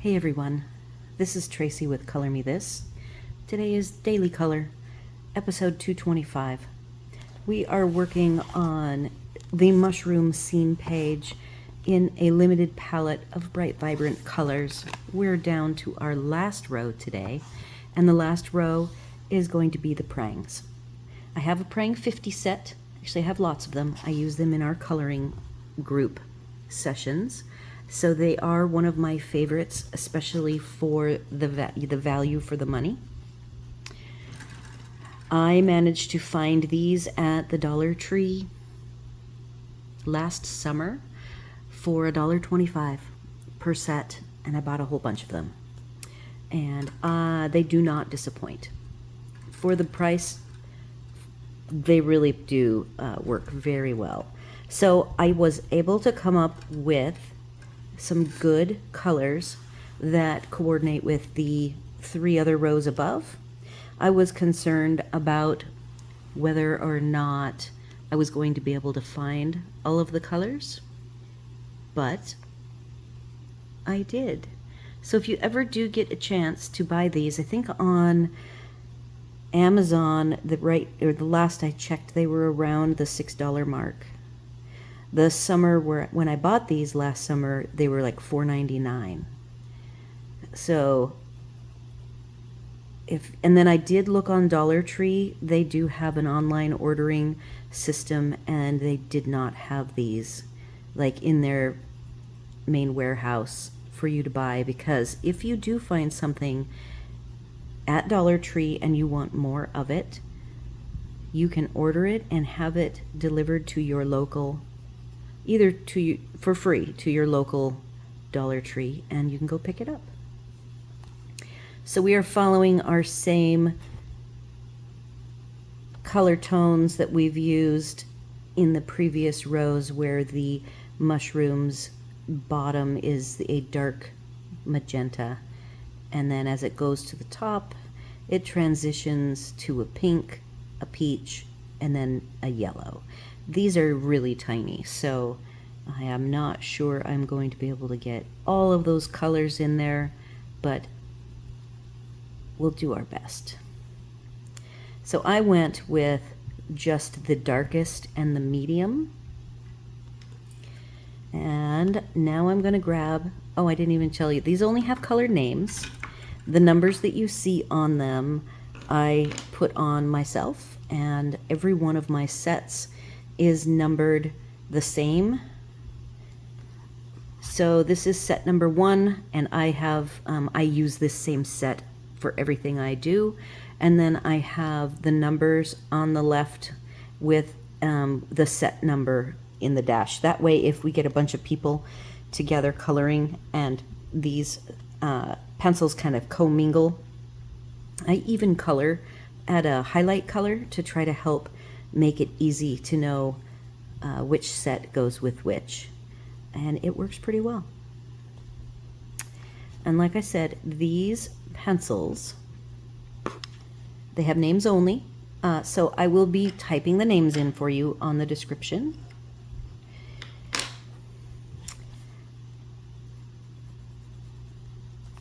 Hey everyone, this is Tracy with Color Me This. Today is Daily Color, episode 225. We are working on the mushroom scene page in a limited palette of bright, vibrant colors. We're down to our last row today, and the last row is going to be the Prangs. I have a Prang 50 set. Actually, I have lots of them. I use them in our coloring group sessions. So they are one of my favorites, especially for the value for the money. I managed to find these at the Dollar Tree last summer for $1.25 per set, and I bought a whole bunch of them. And they do not disappoint. For the price, they really do work very well. So I was able to come up with some good colors that coordinate with the 3 other rows above. I was concerned about whether or not I was going to be able to find all of the colors, but I did. So if you ever do get a chance to buy these, I think on Amazon, the last I checked, they were around the $6 mark. The summer when I bought these last summer, they were like $4.99. So and then I did look on Dollar Tree. They do have an online ordering system, and they did not have these like in their main warehouse for you to buy, because if you do find something at Dollar Tree and you want more of it, you can order it and have it delivered to your local, either to you for free to your local Dollar Tree, and you can go pick it up. So we are following our same color tones that we've used in the previous rows, where the mushroom's bottom is a dark magenta, and then as it goes to the top, it transitions to a pink, a peach, and then a yellow. These are really tiny, so I am not sure I'm going to be able to get all of those colors in there, but we'll do our best. So I went with just the darkest and the medium. And now I'm going to grab, oh, I didn't even tell you, these only have colored names. The numbers that you see on them, I put on myself, and every one of my sets is numbered the same. So this is set number 1, and I have I use this same set for everything I do, and then I have the numbers on the left with the set number in the dash. That way, if we get a bunch of people together coloring and these pencils kind of commingle, I even color add a highlight color to try to help make it easy to know which set goes with which, and it works pretty well. And like I said, these pencils, they have names only, so I will be typing the names in for you on the description.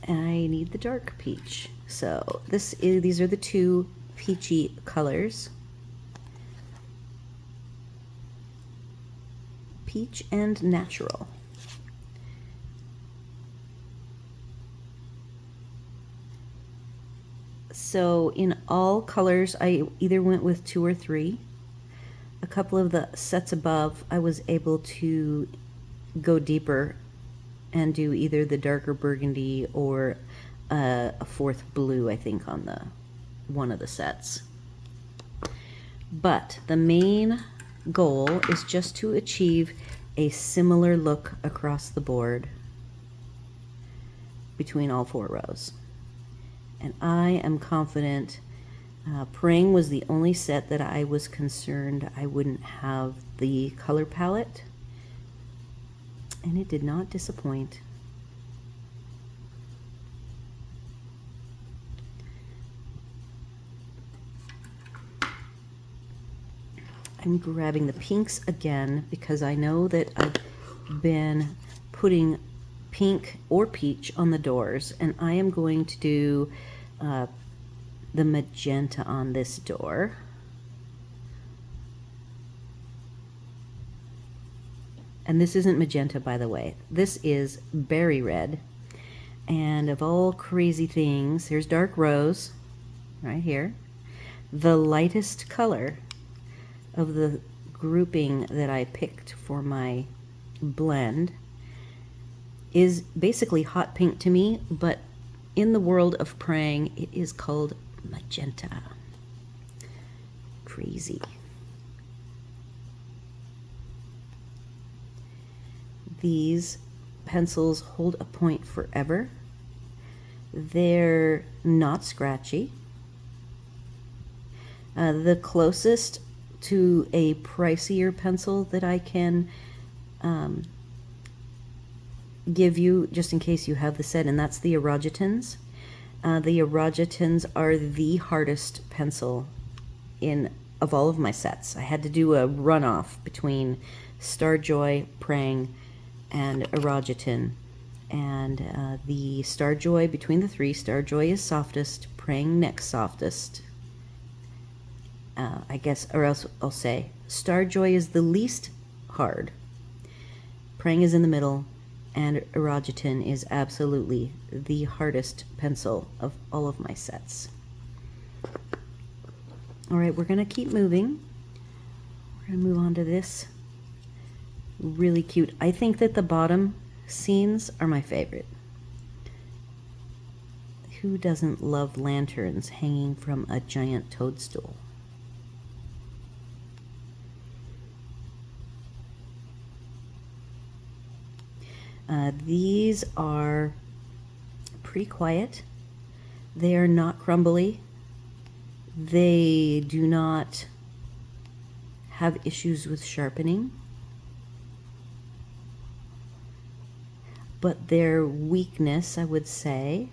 I need the dark peach, so these are the 2 peachy colors, peach and natural. So in all colors, I either went with 2 or 3. A couple of the sets above, I was able to go deeper and do either the darker burgundy or a 4th blue, I think, on one of the sets. But the main goal is just to achieve a similar look across the board between all 4 rows. And I am confident. Prang was the only set that I was concerned I wouldn't have the color palette, and it did not disappoint. I'm grabbing the pinks again because I know that I've been putting pink or peach on the doors, and I am going to do the magenta on this door. And this isn't magenta, by the way. This is berry red. And of all crazy things, here's dark rose right here. The lightest color of the grouping that I picked for my blend is basically hot pink to me, but in the world of Prang, it is called magenta. Crazy. These pencils hold a point forever. They're not scratchy. The closest to a pricier pencil that I can give you, just in case you have the set, and that's the Orangutans. The Orangutans are the hardest pencil of all of my sets. I had to do a runoff between Starjoy, Prang, and Orangutan. And the Starjoy, between the three, Starjoy is softest, Prang next softest. I guess, or else I'll say Starjoy is the least hard, Prang is in the middle, and Orangutan is absolutely the hardest pencil of all of my sets. All right, we're going to keep moving. We're going to move on to this. Really cute. I think that the bottom scenes are my favorite. Who doesn't love lanterns hanging from a giant toadstool? These are pretty quiet. They are not crumbly. They do not have issues with sharpening. But their weakness, I would say,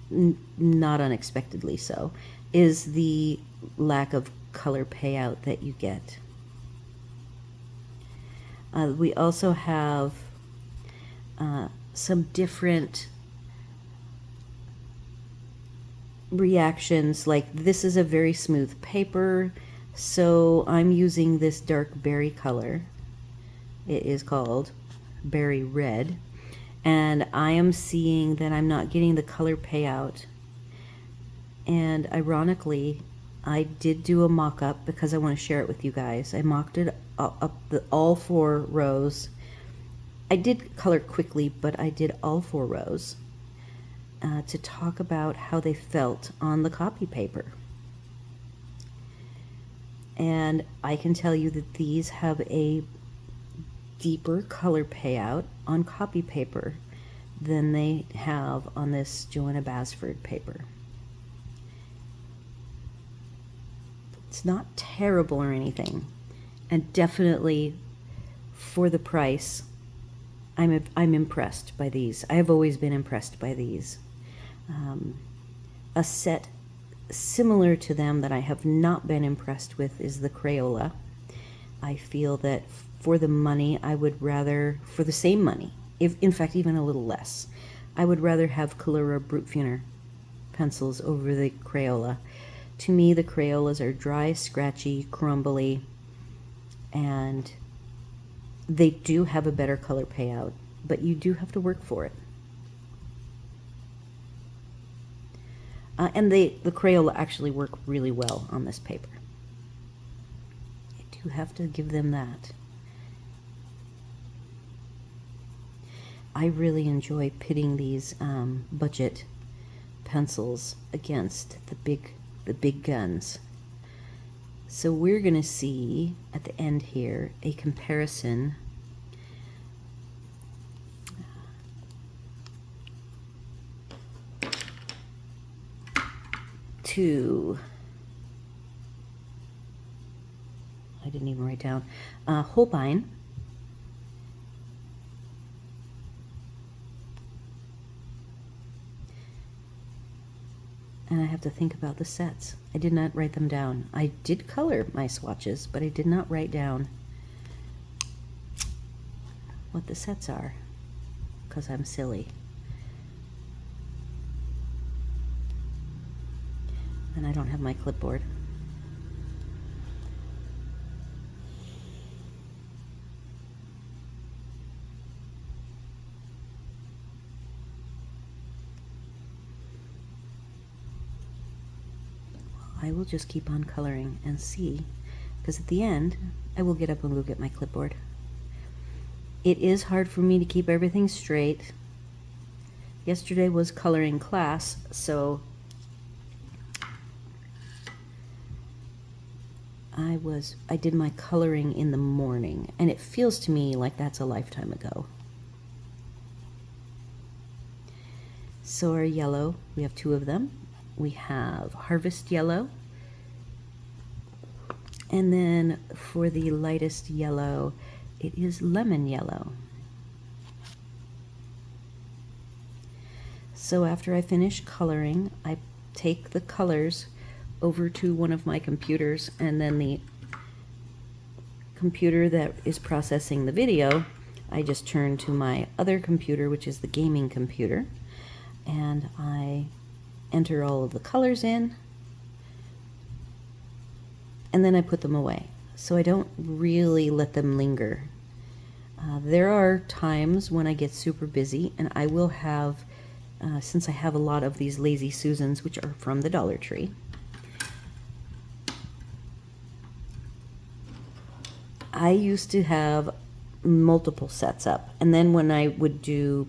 not unexpectedly so, is the lack of color payout that you get. We also have some different reactions, like this is a very smooth paper, so I'm using this dark berry color. It is called berry red, and I am seeing that I'm not getting the color payout. And ironically, I did do a mock-up because I want to share it with you guys. I mocked it up all 4 rows. I did color quickly, but I did all 4 rows to talk about how they felt on the copy paper. And I can tell you that these have a deeper color payout on copy paper than they have on this Johanna Basford paper. It's not terrible or anything, and definitely for the price, I'm impressed by these. I have always been impressed by these. A set similar to them that I have not been impressed with is the Crayola. I feel that for the money, I would rather, for the same money, if in fact even a little less, I would rather have Colora Brutfuner pencils over the Crayola. To me, the Crayolas are dry, scratchy, crumbly, and they do have a better color payout, but you do have to work for it. And the Crayola actually work really well on this paper. I do have to give them that. I really enjoy pitting these budget pencils against the big guns. So we're going to see at the end here a comparison to, I didn't even write down, Holbein, and I have to think about the sets. I did not write them down. I did color my swatches, but I did not write down what the sets are. because I'm silly. And I don't have my clipboard. I will just keep on coloring and see, because at the end, I will get up and go get my clipboard. It is hard for me to keep everything straight. Yesterday was coloring class, so I did my coloring in the morning, and it feels to me like that's a lifetime ago. So our yellow, we have two of them. We have harvest yellow, and then for the lightest yellow, it is lemon yellow. So after I finish coloring, I take the colors over to one of my computers, and then the computer that is processing the video, I just turn to my other computer, which is the gaming computer, and I enter all of the colors in, and then I put them away. So I don't really let them linger. There are times when I get super busy, and I will have, since I have a lot of these Lazy Susans, which are from the Dollar Tree, I used to have multiple sets up. And then when I would do,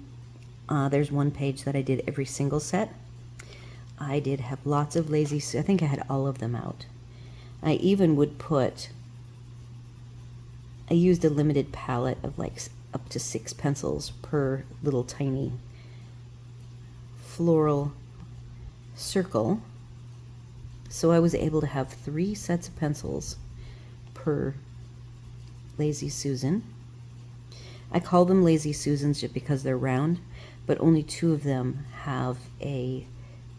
there's one page that I did every single set. I did have lots of Lazy Susans. I think I had all of them out. I even would put, I used a limited palette of like up to 6 pencils per little tiny floral circle. So I was able to have 3 sets of pencils per Lazy Susan. I call them Lazy Susans just because they're round, but only 2 of them have a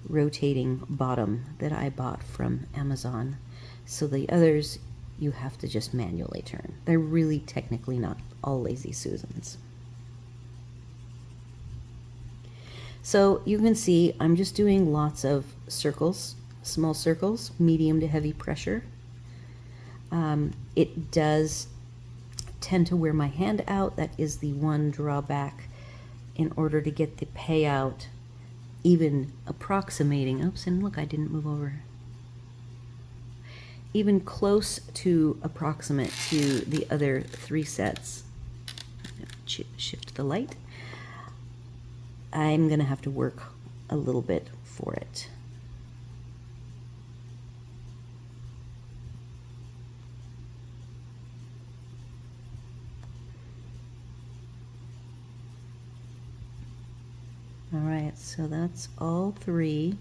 rotating bottom that I bought from Amazon. So the others you have to just manually turn. They're really technically not all Lazy Susans. So you can see I'm just doing lots of circles, small circles, medium to heavy pressure. It does tend to wear my hand out. That is the one drawback in order to get the payout even approximating. Oops, and look, I didn't move over. Even close to approximate to the other 3 sets. Shift the light. I'm gonna have to work a little bit for it. All right, so that's all 3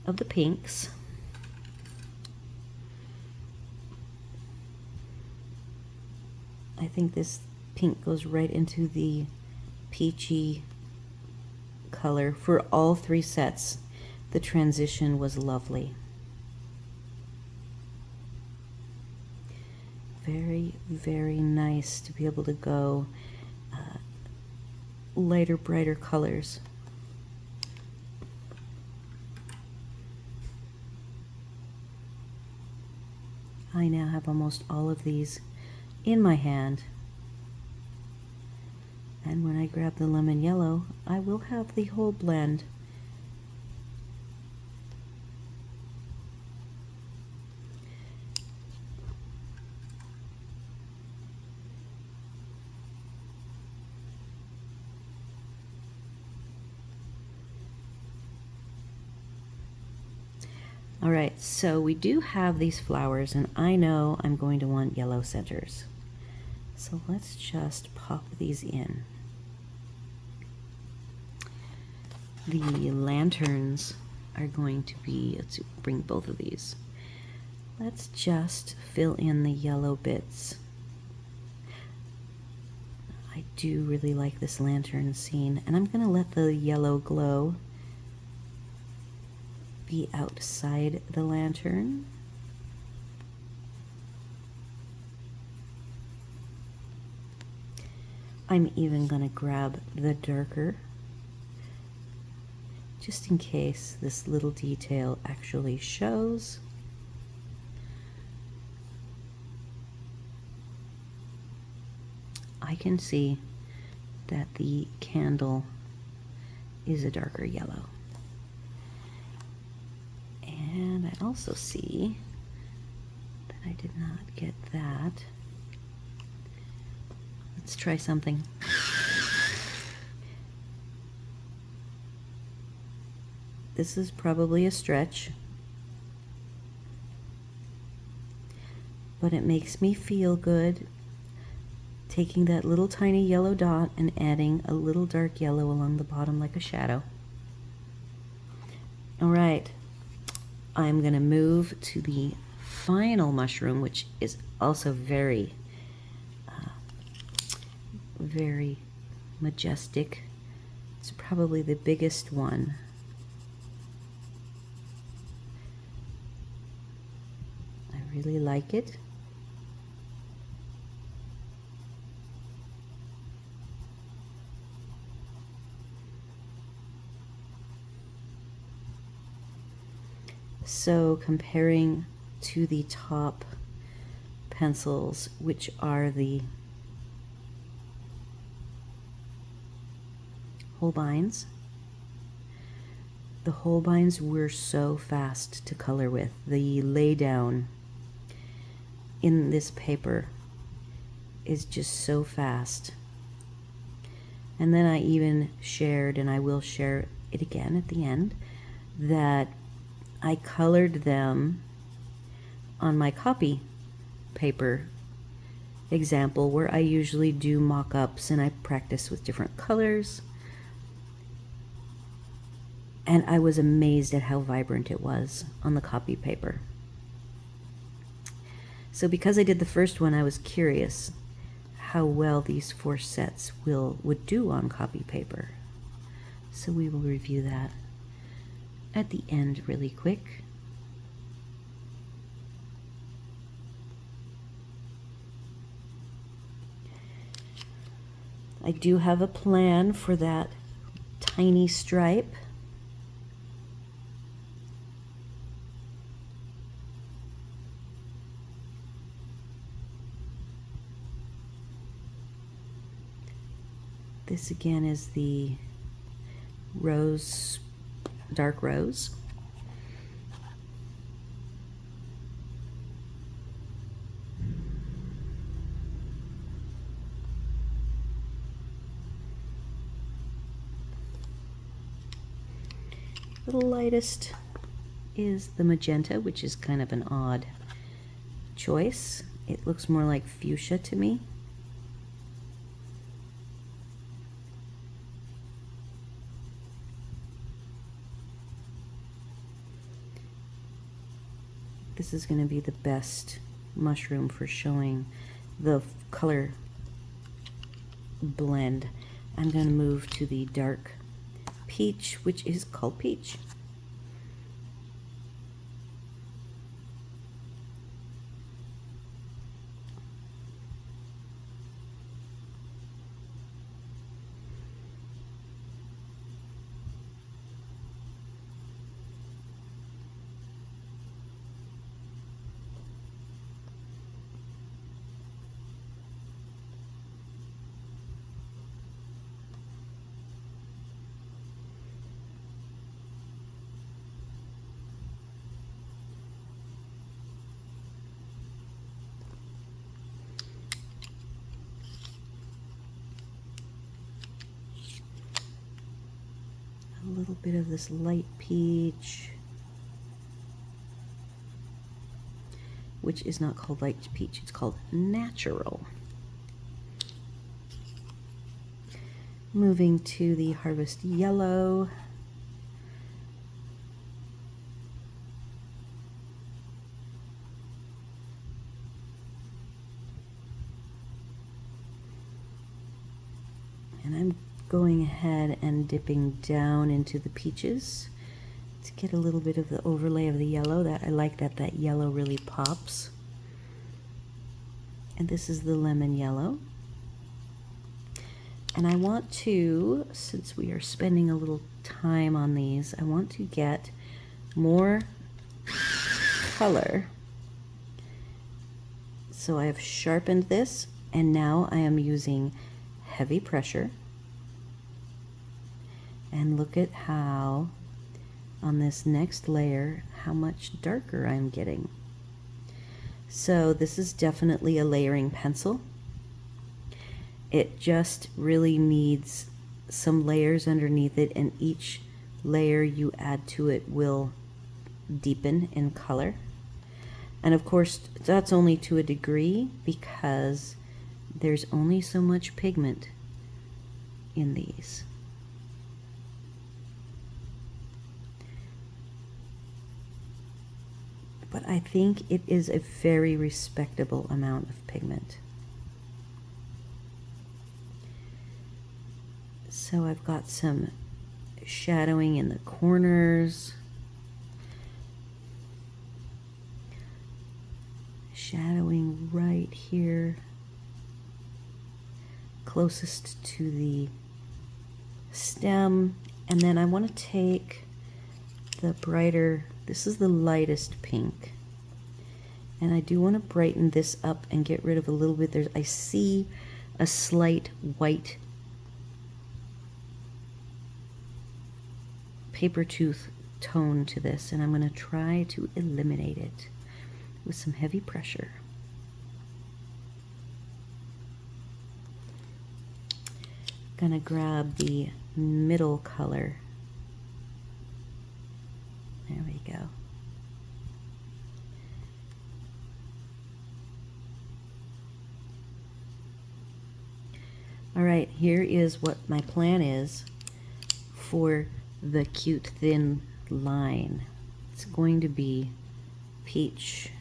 of the pinks. I think this pink goes right into the peachy color. For all 3 sets, the transition was lovely. Very, very nice to be able to go lighter, brighter colors. I now have almost all of these in my hand, and when I grab the lemon yellow, I will have the whole blend. All right, so we do have these flowers, and I know I'm going to want yellow centers. So let's just pop these in. The lanterns are going to be, let's bring both of these. Let's just fill in the yellow bits. I do really like this lantern scene, and I'm going to let the yellow glow be outside the lantern. I'm even going to grab the darker, just in case this little detail actually shows. I can see that the candle is a darker yellow. And I also see that I did not get that. Let's try something. This is probably a stretch, but it makes me feel good taking that little tiny yellow dot and adding a little dark yellow along the bottom like a shadow. All right, I'm going to move to the final mushroom, which is also very, very majestic. It's probably the biggest one. I really like it. So comparing to the top pencils, which are the Holbeins, the Holbeins were so fast to color with. The laydown in this paper is just so fast. And then I even shared, and I will share it again at the end, that I colored them on my copy paper example, where I usually do mock-ups and I practice with different colors. And I was amazed at how vibrant it was on the copy paper. So because I did the first one, I was curious how well these 4 sets would do on copy paper. So we will review that at the end really quick. I do have a plan for that tiny stripe. This again is the rose, dark rose. The lightest is the magenta, which is kind of an odd choice. It looks more like fuchsia to me. This is going to be the best mushroom for showing the color blend. I'm going to move to the dark peach, which is called peach. A little bit of this light peach, which is not called light peach, it's called natural. Moving to the harvest yellow. And I'm going ahead and dipping down into the peaches to get a little bit of the overlay of the yellow. That I like that yellow really pops. And this is the lemon yellow. And I want to, since we are spending a little time on these, I want to get more color. So I have sharpened this, and now I am using heavy pressure. And look at how, on this next layer, how much darker I'm getting. So this is definitely a layering pencil. It just really needs some layers underneath it, and each layer you add to it will deepen in color. And of course, that's only to a degree because there's only so much pigment in these. But I think it is a very respectable amount of pigment. So I've got some shadowing in the corners, shadowing right here, closest to the stem. And then I want to take the brighter, this is the lightest pink, and I do want to brighten this up and get rid of a little bit. I see a slight white paper tooth tone to this, and I'm going to try to eliminate it with some heavy pressure. Gonna grab the middle color. There we go. All right, here is what my plan is for the cute thin line. It's going to be peach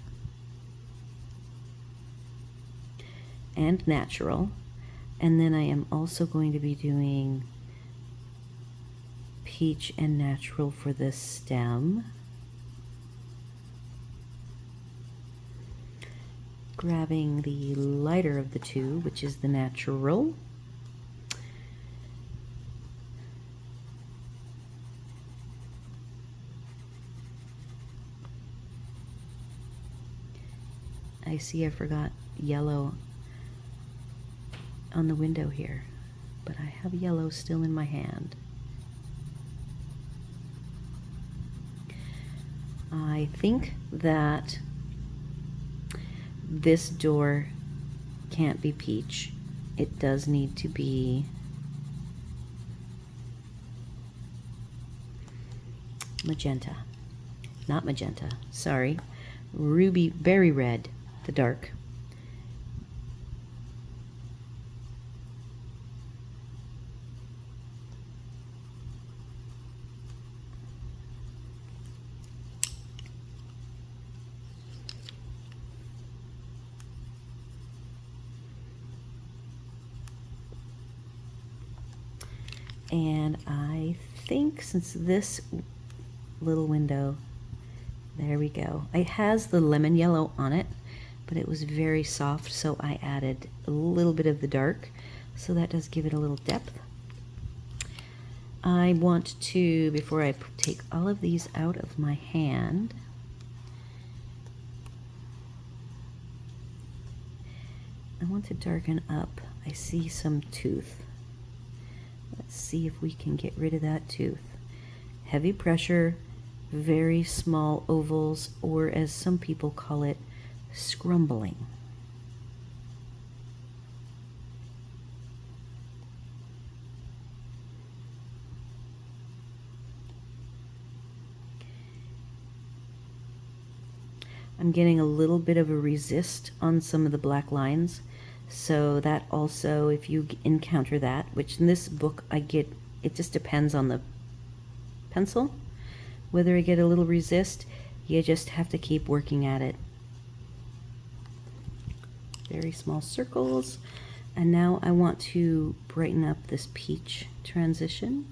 and natural, and then I am also going to be doing peach and natural for the stem. Grabbing the lighter of the two, which is the natural. I see I forgot yellow on the window here, but I have yellow still in my hand. I think that this door can't be peach. It does need to be magenta. Not magenta, sorry. Ruby berry red, the dark. And I think since this little window, there we go. It has the lemon yellow on it, but it was very soft, so I added a little bit of the dark, so that does give it a little depth. I want to, before I take all of these out of my hand, I want to darken up. I see some tooth. Let's see if we can get rid of that tooth. Heavy pressure, very small ovals, or as some people call it, scrumbling. I'm getting a little bit of a resist on some of the black lines, so that also, if you encounter that, which in this book I get, it just depends on the pencil, whether I get a little resist, you just have to keep working at it. Very small circles. And now I want to brighten up this peach transition.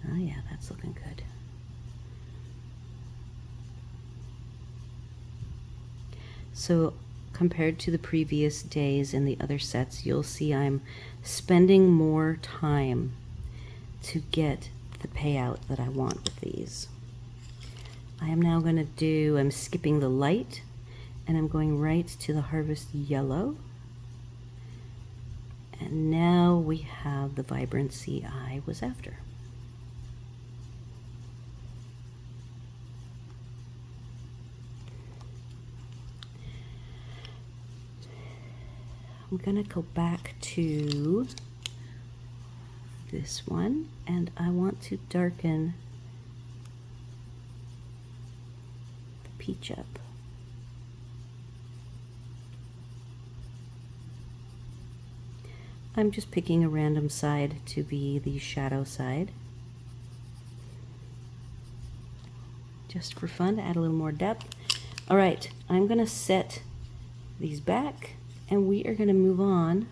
Oh yeah, that's looking good. So compared to the previous days in the other sets, you'll see I'm spending more time to get the payout that I want with these. I am now going to do, I'm skipping the light and I'm going right to the Harvest Yellow. And now we have the vibrancy I was after. I'm going to go back to this one and I want to darken the peach up. I'm just picking a random side to be the shadow side, just for fun, to add a little more depth. All right, I'm going to set these back and we are going to move on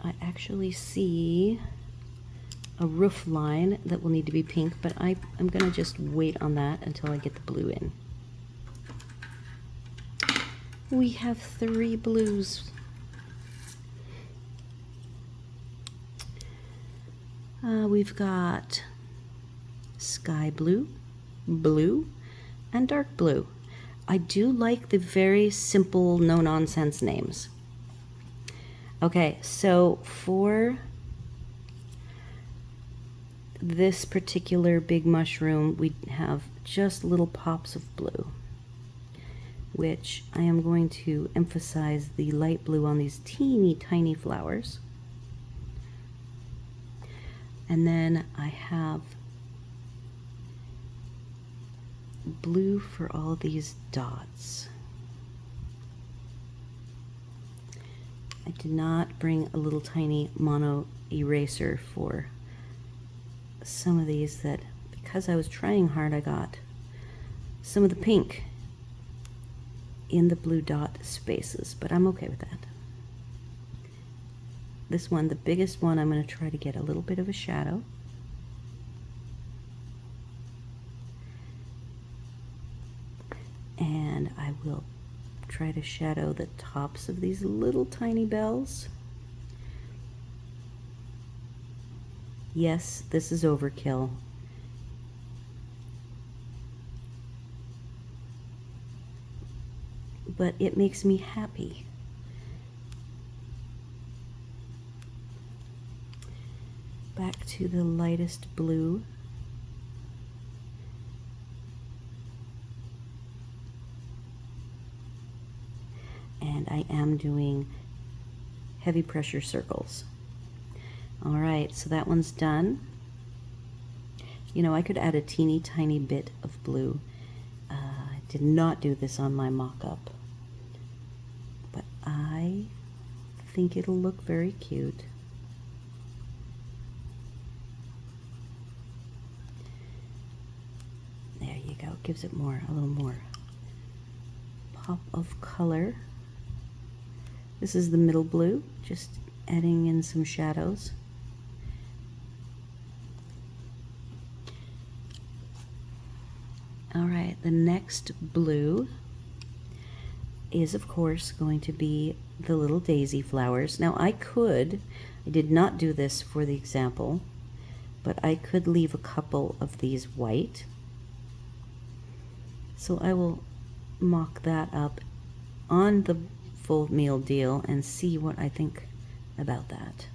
I actually see a roof line that will need to be pink, but I'm going to just wait on that until I get the blue in. We have 3 blues. We've got sky blue, blue, and dark blue. I do like the very simple, no-nonsense names. Okay, so for this particular big mushroom, we have just little pops of blue, which I am going to emphasize the light blue on these teeny tiny flowers. And then I have blue for all these dots. I did not bring a little tiny mono eraser for some of these that, because I was trying hard, I got some of the pink in the blue dot spaces, but I'm okay with that. This one, the biggest one, I'm going to try to get a little bit of a shadow. And I will try to shadow the tops of these little tiny bells. Yes, this is overkill. But it makes me happy. Back to the lightest blue. And I am doing heavy pressure circles. All right, so that one's done. You know, I could add a teeny tiny bit of blue. I did not do this on my mock-up, but I think it'll look very cute. There you go, gives it more, a little more pop of color. This is the middle blue, just adding in some shadows. All right, the next blue is, of course, going to be the little daisy flowers. Now I did not do this for the example, but I could leave a couple of these white. So I will mock that up on the full meal deal and see what I think about that.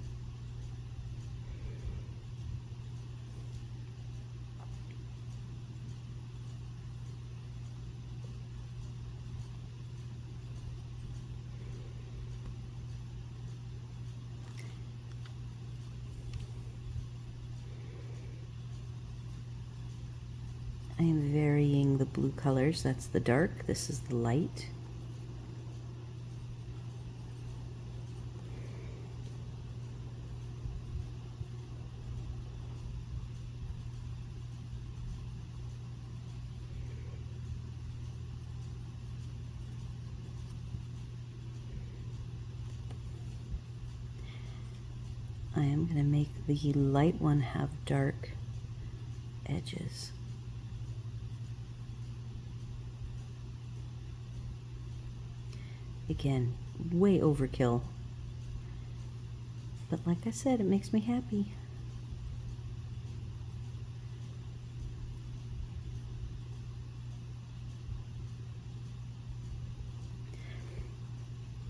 I am varying the blue colors. That's the dark, this is the light. I am going to make the light one have dark edges. Again, way overkill. But like I said, it makes me happy.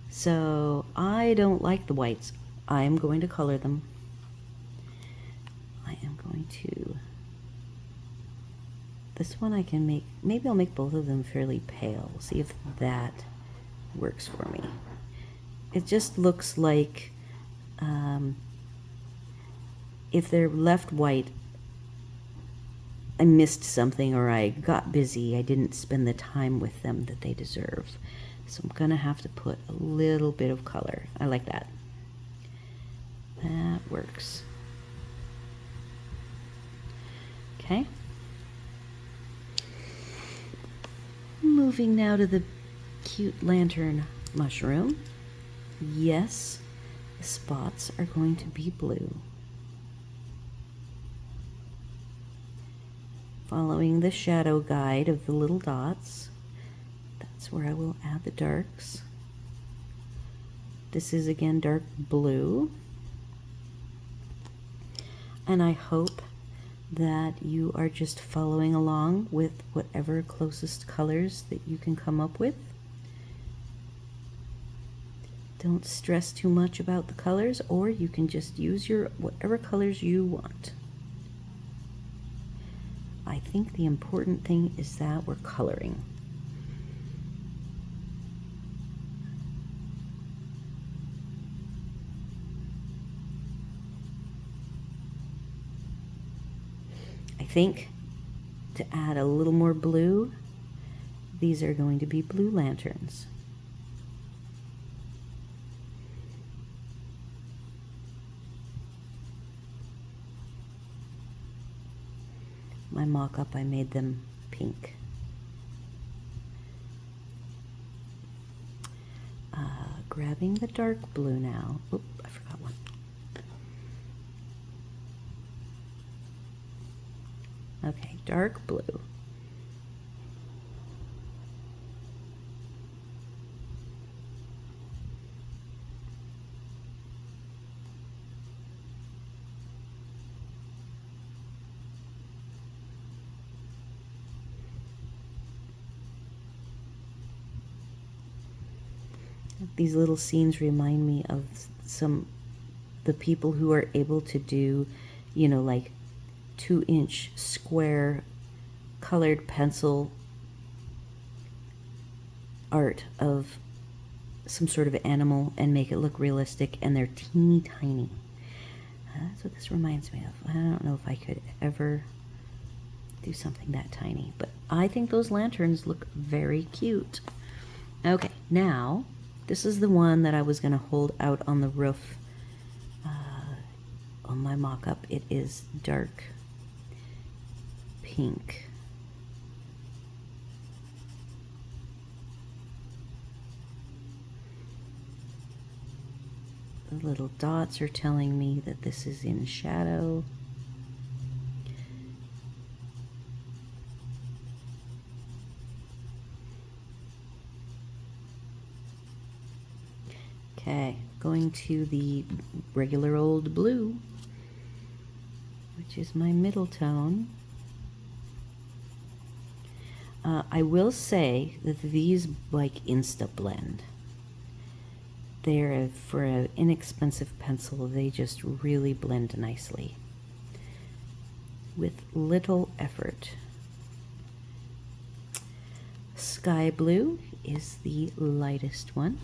So I don't like the whites. I'm going to color them. I am going to... This one I can make... Maybe I'll make both of them fairly pale. See if that works for me. It just looks like if they're left white, I missed something or I got busy. I didn't spend the time with them that they deserve. So I'm gonna have to put a little bit of color. I like that. That works. Okay. Moving now to the cute lantern mushroom. Yes, the spots are going to be blue. Following the shadow guide of the little dots, that's where I will add the darks. This is again dark blue. And I hope that you are just following along with whatever closest colors that you can come up with. Don't stress too much about the colors, or you can just use your whatever colors you want. I think the important thing is that we're coloring. I think to add a little more blue, these are going to be blue lanterns. My mock-up, I made them pink. Grabbing the dark blue now. Oop, I forgot one. Okay, dark blue. These little scenes remind me of the people who are able to do, you know, like 2-inch square colored pencil art of some sort of animal and make it look realistic, and they're teeny tiny. That's what this reminds me of. I don't know if I could ever do something that tiny, but I think those lanterns look very cute. Okay, now this is the one that I was going to hold out on the roof on my mock-up. It is dark pink. The little dots are telling me that this is in shadow. Okay, going to the regular old blue, which is my middle tone. I will say that these like insta blend. They're for an inexpensive pencil, they just really blend nicely with little effort. Sky blue is the lightest one.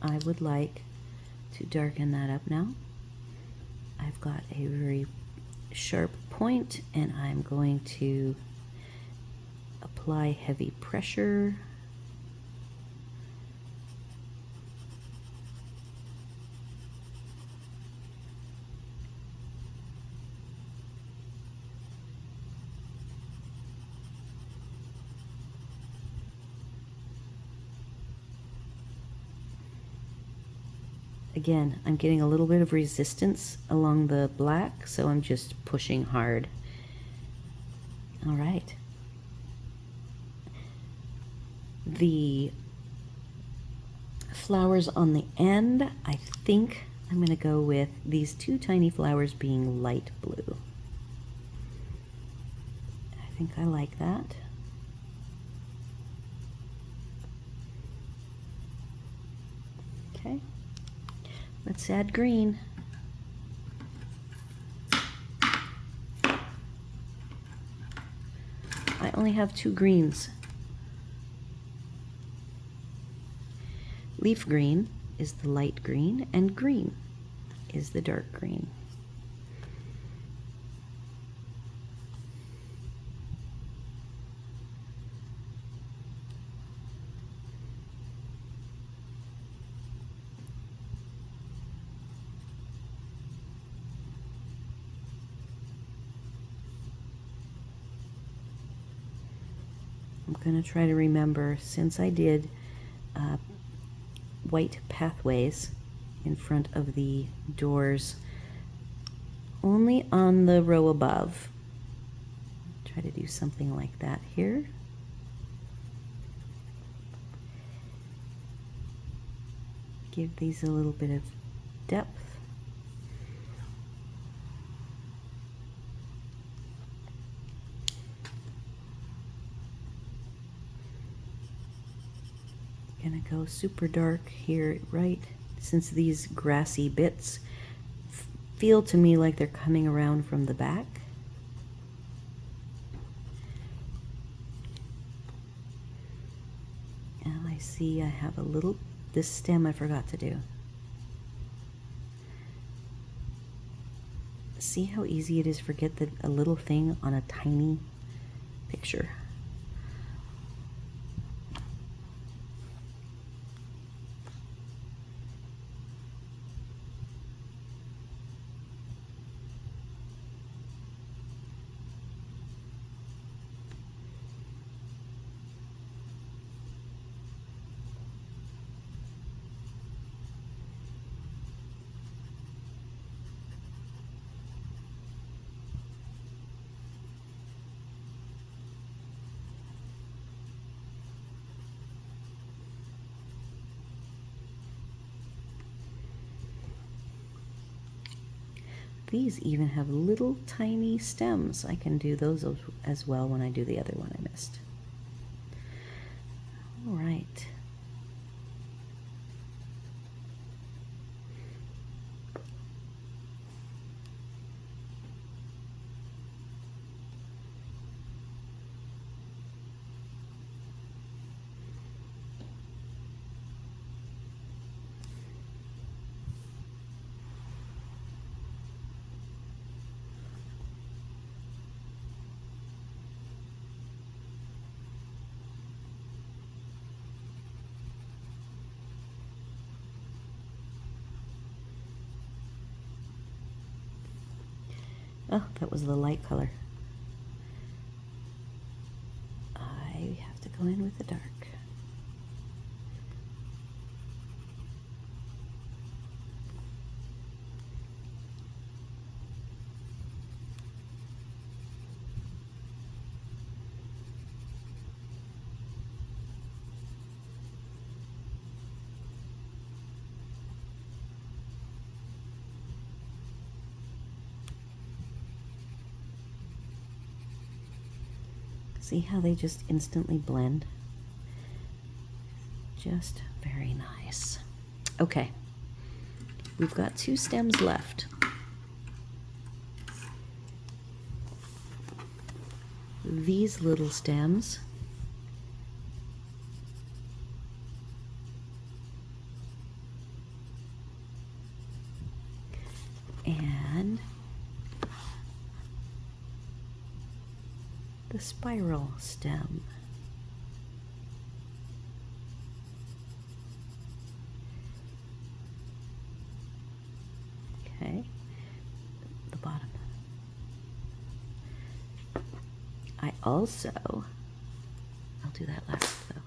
I would like to darken that up now. I've got a very sharp point and I'm going to apply heavy pressure. Again, I'm getting a little bit of resistance along the black, so I'm just pushing hard. All right. The flowers on the end, I think I'm going to go with these two tiny flowers being light blue. I think I like that. Okay. Let's add green. I only have 2 greens. Leaf green is the light green, and green is the dark green. I'm going to try to remember, since I did white pathways in front of the doors only on the row above. Try to do something like that here. Give these a little bit of depth. Gonna go super dark here, right? Since these grassy bits feel to me like they're coming around from the back. And I see I have a little, this stem I forgot to do. See how easy it is to forget a little thing on a tiny picture. These even have little tiny stems. I can do those as well when I do the other one I missed. All right. Oh, that was the light color. I have to go in with the dark. See how they just instantly blend? Just very nice. Okay, we've got 2 stems left. These little stems and the spiral stem. Okay, the bottom. I also, I'll do that last though.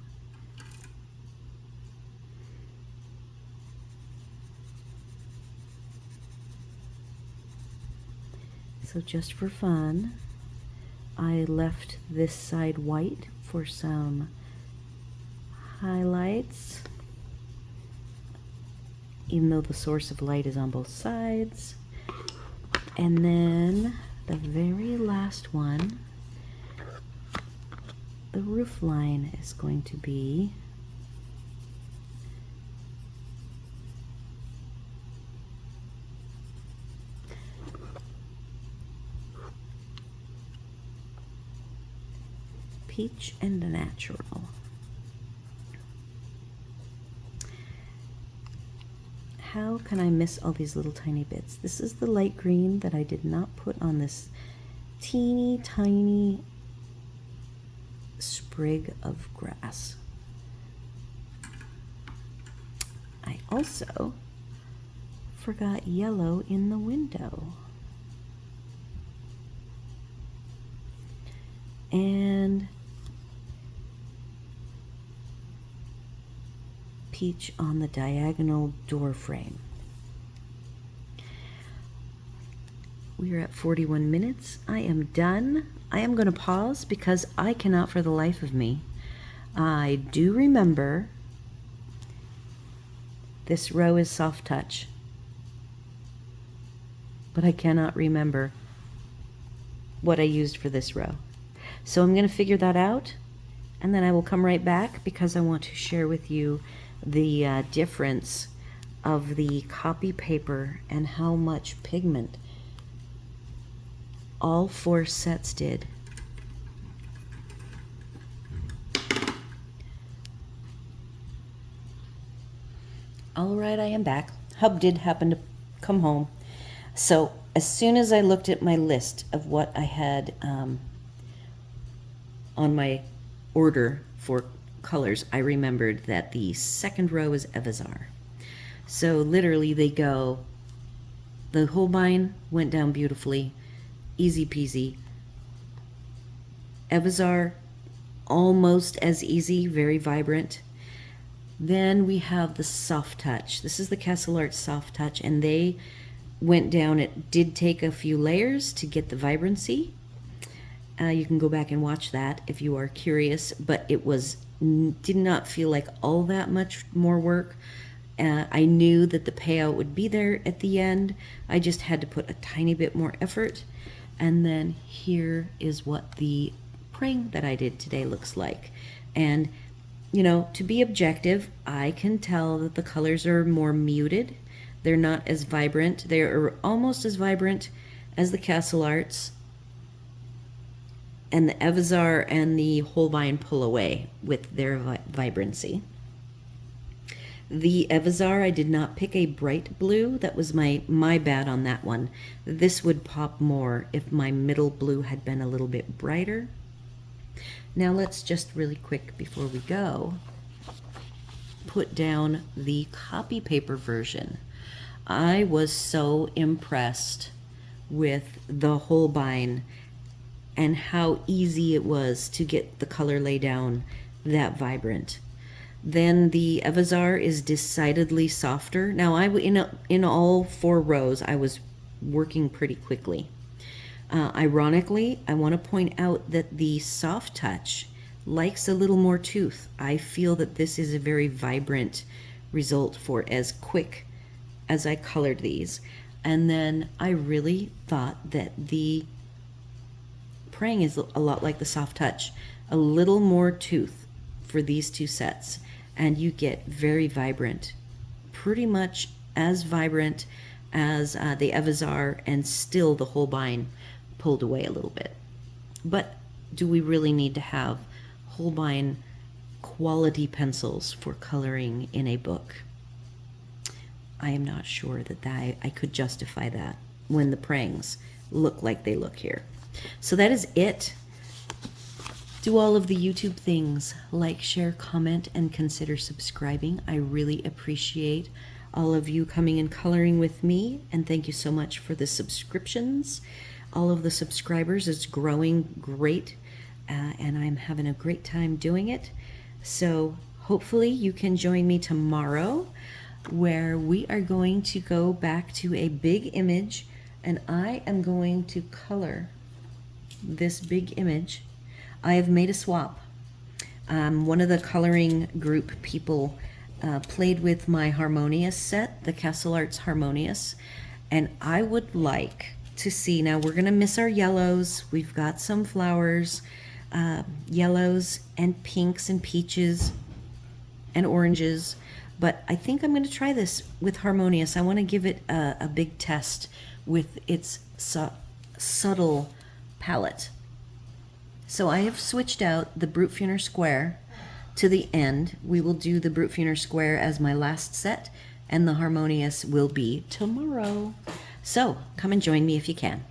So just for fun, I left this side white for some highlights, even though the source of light is on both sides. And then the very last one, the roof line is going to be peach and natural. How can I miss all these little tiny bits? This is the light green that I did not put on this teeny tiny sprig of grass. I also forgot yellow in the window. And peach on the diagonal door frame. We are at 41 minutes. I am done. I am going to pause because I cannot for the life of me. I do remember this row is soft touch, but I cannot remember what I used for this row. So I'm going to figure that out, and then I will come right back because I want to share with you the difference of the copy paper and how much pigment all 4 sets did. All right, I am back. Hub did happen to come home. So as soon as I looked at my list of what I had on my order for colors, I remembered that the second row is Evazar. So literally they go, the Holbein went down beautifully, easy peasy. Evazar, almost as easy, very vibrant. Then we have the soft touch. This is the Castle Art soft touch, and they went down. It did take a few layers to get the vibrancy. You can go back and watch that if you are curious, but it did not feel like all that much more work. I knew that the payout would be there at the end. I just had to put a tiny bit more effort. And then here is what the Prang that I did today looks like. And, you know, to be objective, I can tell that the colors are more muted. They're not as vibrant. They are almost as vibrant as the Castle Arts. And the Evazar and the Holbein pull away with their vibrancy. The Evazar, I did not pick a bright blue. That was my bad on that one. This would pop more if my middle blue had been a little bit brighter. Now let's just really quick before we go, put down the copy paper version. I was so impressed with the Holbein and how easy it was to get the color lay down that vibrant. Then the Evazar is decidedly softer. Now in all 4 rows I was working pretty quickly. Ironically, I want to point out that the soft touch likes a little more tooth. I feel that this is a very vibrant result for as quick as I colored these. And then I really thought that the Prang is a lot like the soft touch, a little more tooth for these 2 sets, and you get very vibrant, pretty much as vibrant as the Evazar, and still the Holbein pulled away a little bit. But do we really need to have Holbein quality pencils for coloring in a book? I am not sure that I could justify that when the Prangs look like they look here. So that is it. Do all of the YouTube things, like, share, comment, and consider subscribing. I really appreciate all of you coming and coloring with me, and thank you so much for the subscriptions. All of the subscribers is growing great, and I'm having a great time doing it. So hopefully you can join me tomorrow, where we are going to go back to a big image and I am going to color this big image. I have made a swap. One of the coloring group people played with my Harmonious set, the Castle Arts Harmonious, and I would like to see, now we're going to miss our yellows. We've got some flowers, yellows and pinks and peaches and oranges, but I think I'm going to try this with Harmonious. I want to give it a big test with its subtle palette. So I have switched out the Brute Funer Square to the end. We will do the Brute Funer Square as my last set, and the Harmonious will be tomorrow. So come and join me if you can.